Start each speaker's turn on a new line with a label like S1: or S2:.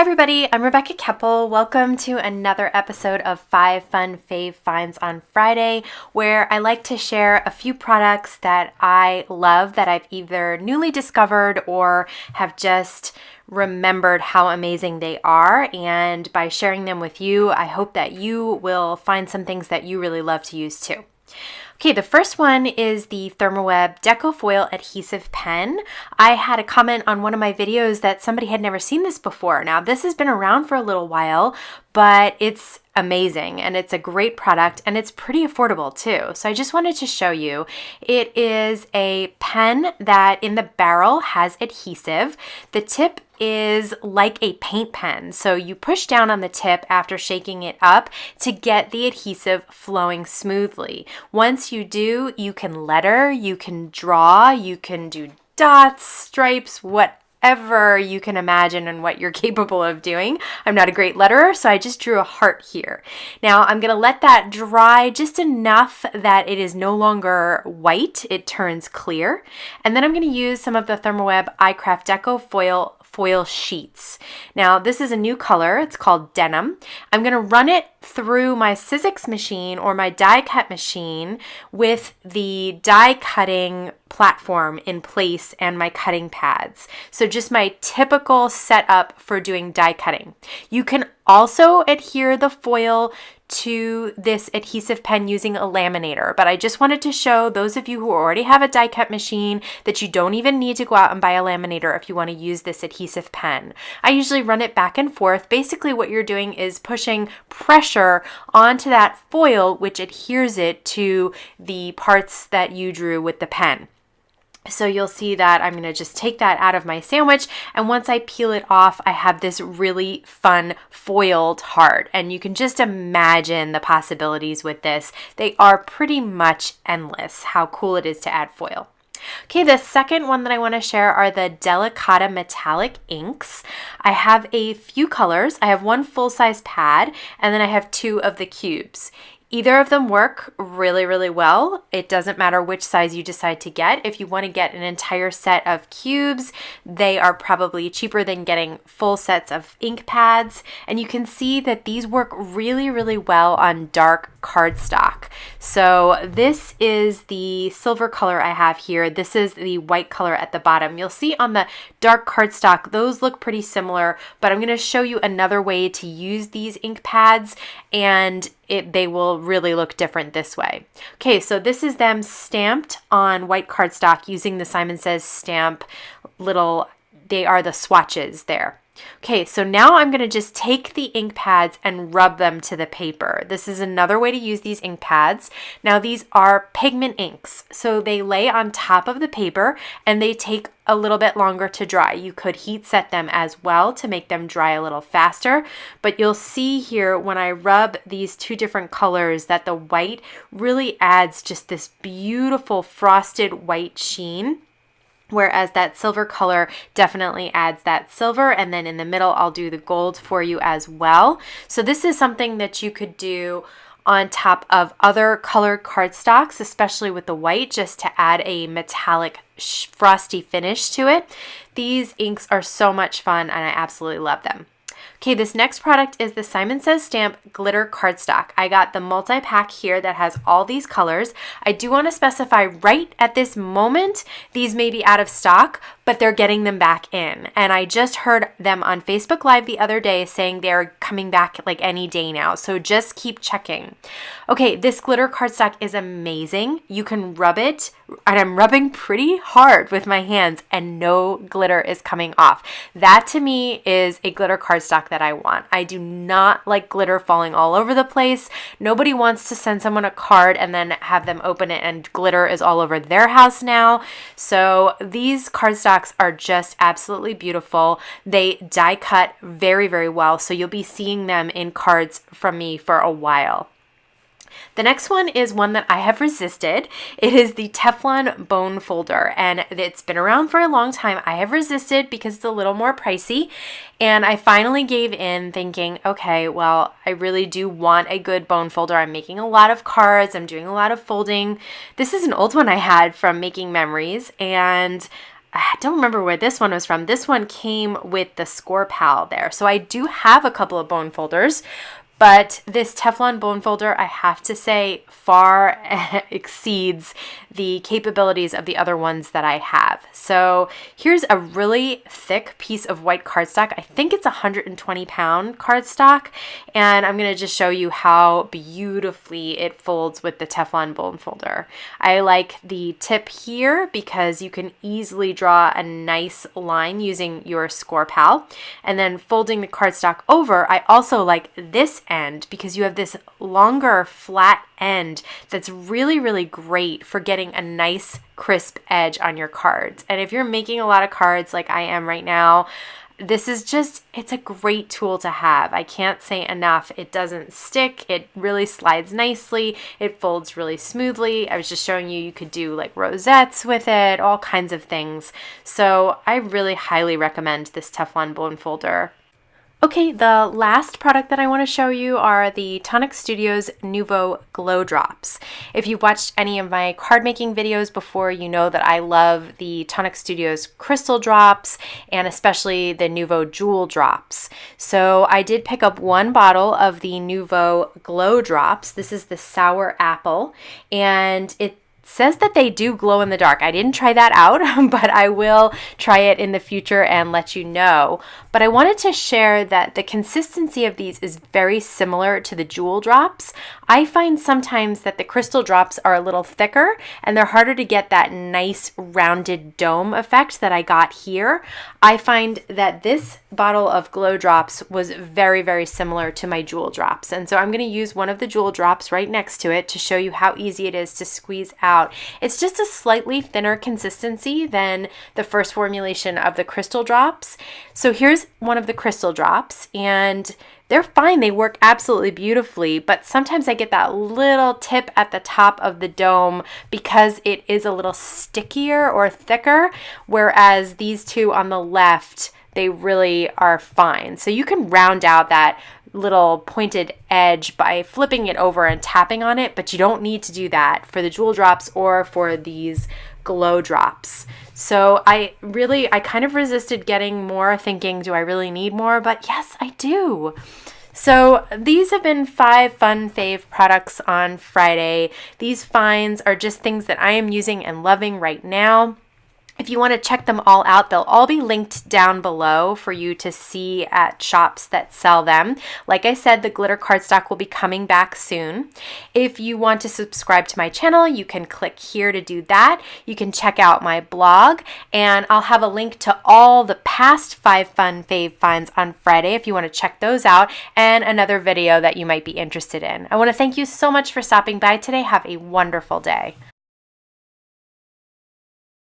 S1: everybody, I'm Rebecca Keppel. Welcome to another episode of Five Fun Fave Finds on Friday, where I like to share a few products that I love that I've either newly discovered or have just remembered how amazing they are. And by sharing them with you, I hope that you will find some things that you really love to use too. Okay, the first one is the Therm DecoFoil Adhesive Pen. I had a comment on one of my videos that somebody had never seen this before. Now, this has been around for a little while, but it's amazing and it's a great product and it's pretty affordable too. So I just wanted to show you. It is a pen that in the barrel has adhesive. The tip is like a paint pen. So you push down on the tip after shaking it up to get the adhesive flowing smoothly. Once you do, you can letter, you can draw, you can do dots, stripes, whatever you can imagine and what you're capable of doing. I'm not a great letterer, so I just drew a heart here. Now I'm going to let that dry just enough that it is no longer white, it turns clear. And then I'm going to use some of the Therm iCraft DecoFoil foil sheets. Now this is a new color, it's called DENIM. I'm going to run it through my Sizzix machine or my die cut machine with the die cutting platform in place and my cutting pads. So just my typical setup for doing die cutting. You can also adhere the foil to this adhesive pen using a laminator, but I just wanted to show those of you who already have a die cut machine that you don't even need to go out and buy a laminator if you want to use this adhesive pen. I usually run it back and forth. Basically what you're doing is pushing pressure onto that foil, which adheres it to the parts that you drew with the pen. So you'll see that I'm going to just take that out of my sandwich, and once I peel it off, I have this really fun foiled heart, and you can just imagine the possibilities with this. They are pretty much endless, how cool it is to add foil. Okay, the second one that I want to share are the Delicata metallic inks. I have a few colors. I have one full-size pad, and then I have two of the cubes. Either of them work really, really well. It doesn't matter which size you decide to get. If you want to get an entire set of cubes, they are probably cheaper than getting full sets of ink pads. And you can see that these work really, really well on dark cardstock. So this is the silver color I have here. This is the white color at the bottom. You'll see on the dark cardstock, those look pretty similar, but I'm going to show you another way to use these ink pads, and they will really look different this way. Okay, so this is them stamped on white cardstock using the Says Stamp they are the swatches there. Okay, so now I'm going to just take the ink pads and rub them to the paper. This is another way to use these ink pads. Now these are pigment inks, so they lay on top of the paper and they take a little bit longer to dry. You could heat set them as well to make them dry a little faster, but you'll see here when I rub these two different colors that the white really adds just this beautiful frosted white sheen, whereas that silver color definitely adds that silver, and then in the middle I'll do the gold for you as well. So this is something that you could do on top of other colored cardstocks, especially with the white, just to add a metallic frosty finish to it. These inks are so much fun and I absolutely love them. Okay, this next product is the Says Stamp Glitter Cardstock. I got the multi-pack here that has all these colors. I do want to specify right at this moment, these may be out of stock, but they're getting them back in. And I just heard them on Facebook Live the other day saying they're coming back like any day now. So just keep checking. Okay, this glitter cardstock is amazing. You can rub it, and I'm rubbing pretty hard with my hands and no glitter is coming off. That to me is a glitter cardstock that I want. I do not like glitter falling all over the place. Nobody wants to send someone a card and then have them open it and glitter is all over their house now. So these cardstocks are just absolutely beautiful. They die cut very, very well. So you'll be seeing them in cards from me for a while. The next one is one that I have resisted. It is the Teflon bone folder, and it's been around for a long time. I have resisted because it's a little more pricey, and I finally gave in thinking, okay, well, I really do want a good bone folder. I'm making a lot of cards. I'm doing a lot of folding. This is an old one I had from Making Memories, and I don't remember where this one was from. This one came with the Score Pal there. So I do have a couple of bone folders, but this Teflon bone folder, I have to say, far exceeds the capabilities of the other ones that I have. So here's a really thick piece of white cardstock. I think it's 120-pound cardstock, and I'm going to just show you how beautifully it folds with the Teflon bone folder. I like the tip here because you can easily draw a nice line using your Score Pal, and then folding the cardstock over, I also like this end because you have this longer flat end that's really, really great for getting a nice crisp edge on your cards. And if you're making a lot of cards like I am right now, this is just, it's a great tool to have. I can't say enough. It doesn't stick. It really slides nicely. It folds really smoothly. I was just showing you, you could do like rosettes with it, all kinds of things. So I really highly recommend this Teflon bone folder. Okay, the last product that I want to show you are the Tonic Studios Nuvo Glow Drops. If you've watched any of my card making videos before, you know that I love the Tonic Studios Crystal Drops and especially the Nuvo Jewel Drops. So I did pick up one bottle of the Nuvo Glow Drops. This is the Sour Apple, and it says that they do glow in the dark. I didn't try that out, but I will try it in the future and let you know. But I wanted to share that the consistency of these is very similar to the jewel drops. I find sometimes that the crystal drops are a little thicker and they're harder to get that nice rounded dome effect that I got here. I find that this bottle of glow drops was very, very similar to my jewel drops. And so I'm going to use one of the jewel drops right next to it to show you how easy it is to squeeze out. It's just a slightly thinner consistency than the first formulation of the crystal drops. So here's one of the crystal drops, and they're fine. They work absolutely beautifully, but sometimes I get that little tip at the top of the dome because it is a little stickier or thicker, whereas these two on the left, they really are fine. So you can round out that little pointed edge by flipping it over and tapping on it, but you don't need to do that for the jewel drops or for these glow drops. So I kind of resisted getting more, thinking, do I really need more? But yes, I do. So these have been 5 Fun Fave products on Friday. These finds are just things that I am using and loving right now. If you want to check them all out, they'll all be linked down below for you to see at shops that sell them. Like I said, the glitter cardstock will be coming back soon. If you want to subscribe to my channel, you can click here to do that. You can check out my blog, and I'll have a link to all the past 5 Fun Fave Finds on Friday if you want to check those out, and another video that you might be interested in. I want to thank you so much for stopping by today. Have a wonderful day.